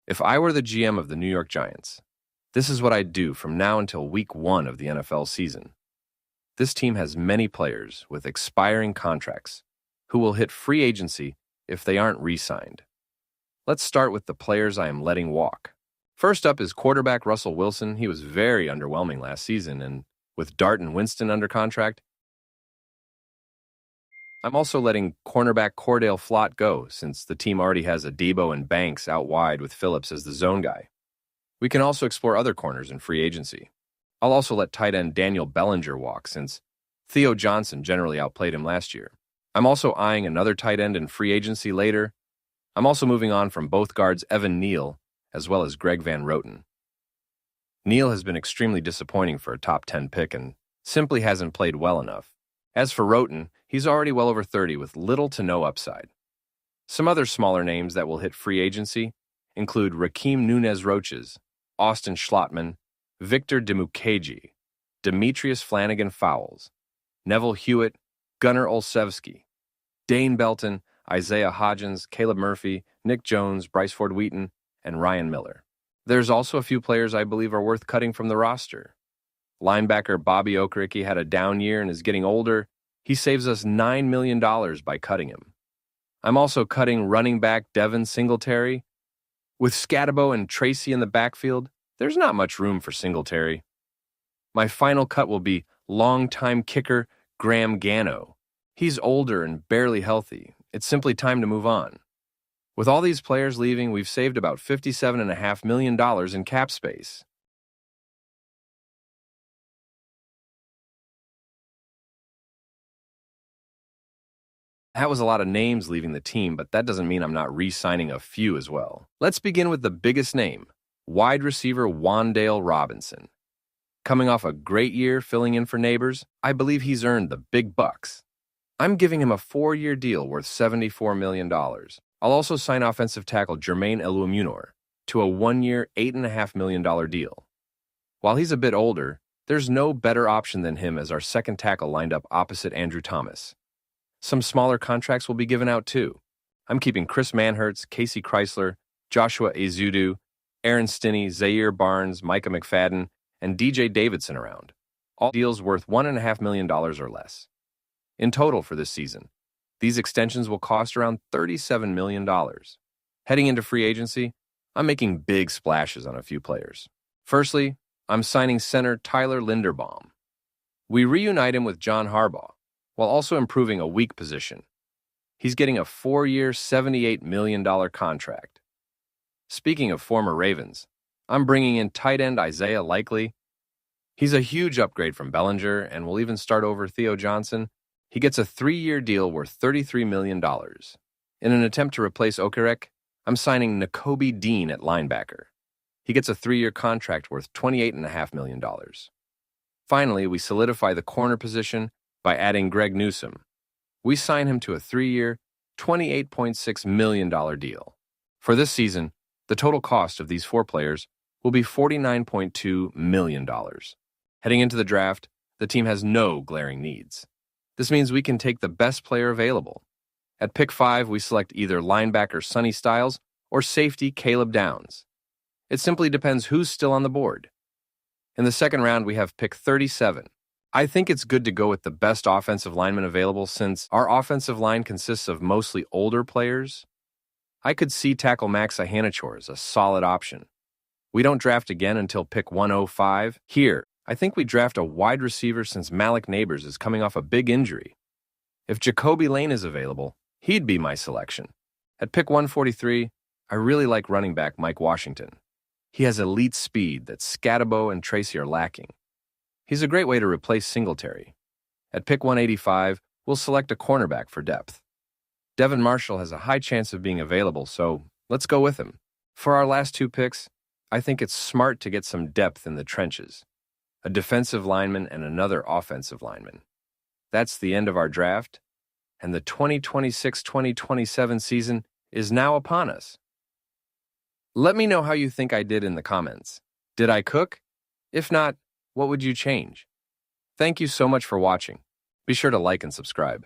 If I were the GM of the New York Giants, this is what I'd do from now until week 1 of the NFL season. This team has many players with expiring contracts who will hit free agency if they aren't re-signed. Let's start with the players I am letting walk. First up is quarterback Russell Wilson. He was very underwhelming last season, and with Dart and Winston under contract, I'm also letting cornerback Cordale Flott go since the team already has Adebo and Banks out wide with Phillips as the zone guy. We can also explore other corners in free agency. I'll also let tight end Daniel Bellinger walk since Theo Johnson generally outplayed him last year. I'm also eyeing another tight end in free agency later. I'm also moving on from both guards Evan Neal as well as Greg Van Roten. Neal has been extremely disappointing for a top 10 pick and simply hasn't played well enough. As for Roten, he's already well over 30 with little to no upside. Some other smaller names that will hit free agency include Rakeem Nunez-Roches, Austin Schlottman, Victor Dimukeji, Demetrius Flanagan-Fowles, Neville Hewitt, Gunnar Olszewski, Dane Belton, Isaiah Hodgins, Caleb Murphy, Nick Jones, Bryce Ford-Wheaton, and Ryan Miller. There's also a few players I believe are worth cutting from the roster. Linebacker Bobby Okereke had a down year and is getting older. He saves us $9 million by cutting him. I'm also cutting running back Devin Singletary. With Scatabo and Tracy in the backfield, there's not much room for Singletary. My final cut will be longtime kicker Graham Gano. He's older and barely healthy. It's simply time to move on. With all these players leaving, we've saved about $57.5 million in cap space. That was a lot of names leaving the team, but that doesn't mean I'm not re-signing a few as well. Let's begin with the biggest name, wide receiver Wan'Dale Robinson. Coming off a great year filling in for Neighbors, I believe he's earned the big bucks. I'm giving him a 4-year deal worth $74 million. I'll also sign offensive tackle Jermaine Eluemunor to a 1-year, $8.5 million deal. While he's a bit older, there's no better option than him as our second tackle lined up opposite Andrew Thomas. Some smaller contracts will be given out too. I'm keeping Chris Manhertz, Casey Chrysler, Joshua Ezeudu, Aaron Stinney, Zaire Barnes, Micah McFadden, and DJ Davidson around. All deals worth $1.5 million or less. In total for this season, these extensions will cost around $37 million. Heading into free agency, I'm making big splashes on a few players. Firstly, I'm signing center Tyler Linderbaum. We reunite him with John Harbaugh, while also improving a weak position. He's getting a 4-year, $78 million contract. Speaking of former Ravens, I'm bringing in tight end Isaiah Likely. He's a huge upgrade from Bellinger and will even start over Theo Johnson. He gets a 3-year deal worth $33 million. In an attempt to replace Okereke, I'm signing Nakobe Dean at linebacker. He gets a 3-year contract worth $28.5 million. Finally, we solidify the corner position by adding Greg Newsome. We sign him to a 3-year, $28.6 million deal. For this season, the total cost of these 4 players will be $49.2 million. Heading into the draft, the team has no glaring needs. This means we can take the best player available. At pick 5, we select either linebacker Sonny Styles or safety Caleb Downs. It simply depends who's still on the board. In the second round, we have pick 37. I think it's good to go with the best offensive lineman available since our offensive line consists of mostly older players. I could see tackle Max Ihanachor as a solid option. We don't draft again until pick 105. Here, I think we draft a wide receiver since Malik Neighbors is coming off a big injury. If Jacoby Lane is available, he'd be my selection. At pick 143, I really like running back Mike Washington. He has elite speed that Scatabo and Tracy are lacking. He's a great way to replace Singletary. At pick 185, we'll select a cornerback for depth. Devin Marshall has a high chance of being available, so let's go with him. For our last 2 picks, I think it's smart to get some depth in the trenches. A defensive lineman and another offensive lineman. That's the end of our draft, and the 2026-2027 season is now upon us. Let me know how you think I did in the comments. Did I cook? If not, what would you change? Thank you so much for watching. Be sure to like and subscribe.